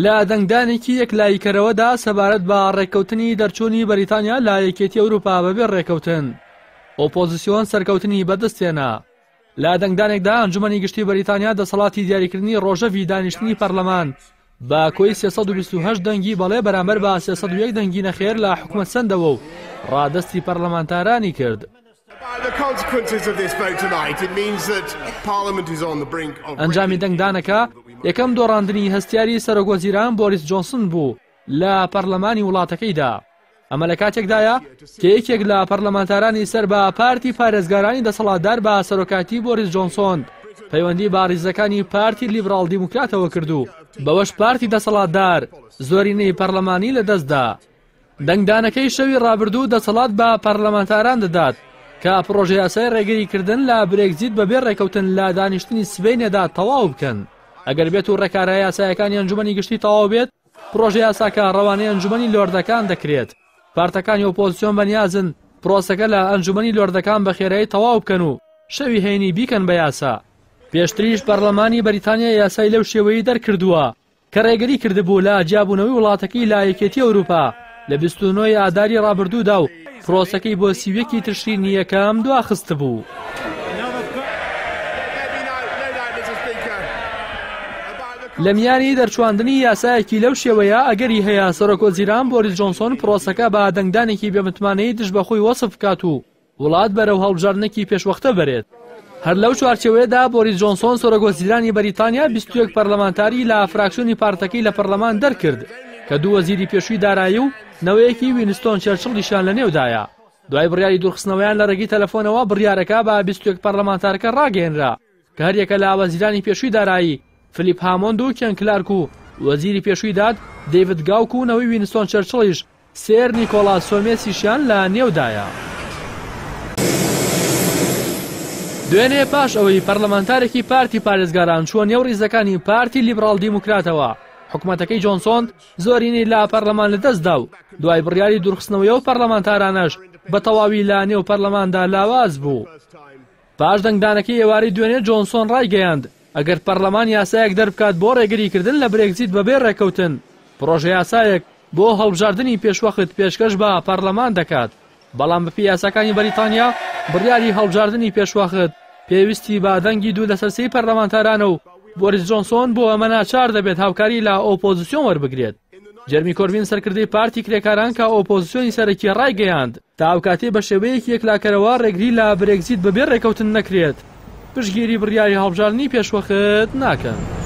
لا دەنگدانێکی یەکلاییکەرەوەدا سەبارەت بە ڕێککەوتنی دەرچوونی بەریتانیا لە یەکێتی ئەوروپا بەبێ ڕێککەوتن ئۆپۆزیسیۆن سەرکەوتنی بەدەستێنا. لا دەنگدانێکدا ئەنجومەنی گشتی بەریتانیا دەسەڵاتی دیاریکردنی ڕۆژەوی دانیشتنی پەرلەمان بە کۆی 328 دەنگی بەڵێ بەرامبەر بە 301 دەنگی نەخێر لە حکومەت سەندەوە و ڕادەستی پەرلەمانتارانی کرد. ئەنجامی دەنگدانەکە یەکەم دۆڕاندنی هەستیاری سەرۆکوەزیران بۆریس جۆنسن بوو لە پەرلەمانی وڵاتەکەیدا. ئەمە لە کاتێکدایە کە یەکێک لە پەرلەمانتارانی سەر بە پارتی پارێزگارانی دەسەڵاتدار بە سەرۆکاتی بۆریس جۆنسۆن پەیوەندی بە ڕیزەکانی پارتی لیبرال دیموکراتەوە کردو بەوەش پارتی دەسەڵاتدار زۆرینەی پەرلەمانی لەدەستدا. دەنگدانەکەی شەوی ڕابردوو دەسەڵات بە پەرلەمانتاران دەدات کە پرۆژە یاسای ڕێگریکردن لە برێکزیت بەبێ ڕێکەوتن لە دانیشتنی سبەینێدا تەواو بکەن. ئەگەر بێت و ڕێکارە یاسایەکانی ئەنجومەنی گشتی تەواو بێت پرۆژە یاساکە ڕەوانەی ئەنجومەنی لۆردەکان دەکرێت. پارتەکانی ئۆپۆزیسیۆن بەنیازن پرۆسەکە لە ئەنجومەنی لۆردەکان بە خێرایی تەواو بکەن و شەوی هەینی بیکەن بە یاسا. پێشتریش پەرلەمانی بەریتانیا یاسای لەو شێوەیە دەرکردووە کە ڕێگەری کردبوو لە جیابوونەوەی وڵاتەکەی لە یەکێتی ئەوروپا لە 29 ئاداری ڕابردوودا و پرۆسەکەی بۆ سیوێکی تشرینی یەکەم دواخست بوو. لە میانی دەرچواندنی یاسایەکی لەو شێوەیە ئەگەری هەیە سەرۆکوەزیران بۆریس جۆنسۆن پرۆسەکە بە دەنگدانێکی بێمتمانەی دژ بەخۆی وەسف بکات و وڵات بەرەو هەڵبژاردنێکی پێشوەختە بەرێت. هەر لەو چوارچێوەیەدا بۆریس جۆنسۆن سەرۆکوەزیرانی بەریتانیا 21 پەرلەمانتاری لە فراکسیۆنی پارتەکەی لە پەرلەمان دەرکرد کە دوو وەزیری پێشووی دارایی و نەوەیەکی وینستۆن چەرچڵیشان لە نێودایە. دوای بڕیاری دوورخستنەوەیان لە ڕێگەی تەلەفۆنەوە بڕیارەکە بە 21 پەرلەمانتارەکە ڕاگەیەنرا کە هەریەکە لە وەزیرانی پێشووی دارایی فلیپ هامۆند و کێن کلارک و وەزیری پێشووی داد دەیڤد گاوک و نەوەی وینستۆن چەرچڵیش سێر نیکۆلاس سۆمێسیشیان لە نێودایە. دوێنێ پاش ئەوەی پەرلەمانتارێکی پارتی پارێزگاران چووە نێو ڕیزەکانی پارتی لیبرال دیموکراتەوە حکوومەتەکەی جۆنسۆن زۆرینەی لە پەرلەمان لەدەستدا و دوای بڕیاری دوورخستنەوەی و پەرلەمانتارانەش بە تەواوی لە نێو پەرلەماندا لاواز بوو. پاش دەنگدانەکەی ئێوارەی دوێنێ جۆنسۆن ڕایگەیاند ئەگەر پەرلەمان یاسایەک دەربکات بۆ ڕێگریکردن لە برێکزیت بەبێ ڕێکەوتن پرۆژە یاسایەک بۆ هەڵبژاردننی پێشوەخت پێشکەش بە پەرلەمان دەکات. بەڵام بەپی یاساکانی بەریتانیا بڕیاری هەڵبژاردننی پێشوەخت پێویستی بە دەنگی دوو لەسەرسەی پەرلەمانتارانە و بۆریس جۆنسۆن بۆ ئەمە ناچار دەبێت هاوکاری لە ئۆپۆزیسیۆن وەربگرێت. جەرمی کۆربین سەرکردەی پارتی کرێکاران کە ئۆپۆزیسیۆنی سەرەکی ڕایگەیاند تا ئەو کاتێ بە شێوەیەکی یەکلاکەرەوە ڕێگری لە برێکزیت بەبێ ڕێکەوتن نەکرێت پشتگیری بڕیاری هەڵبژاردننی پێشوەخت ناکەن.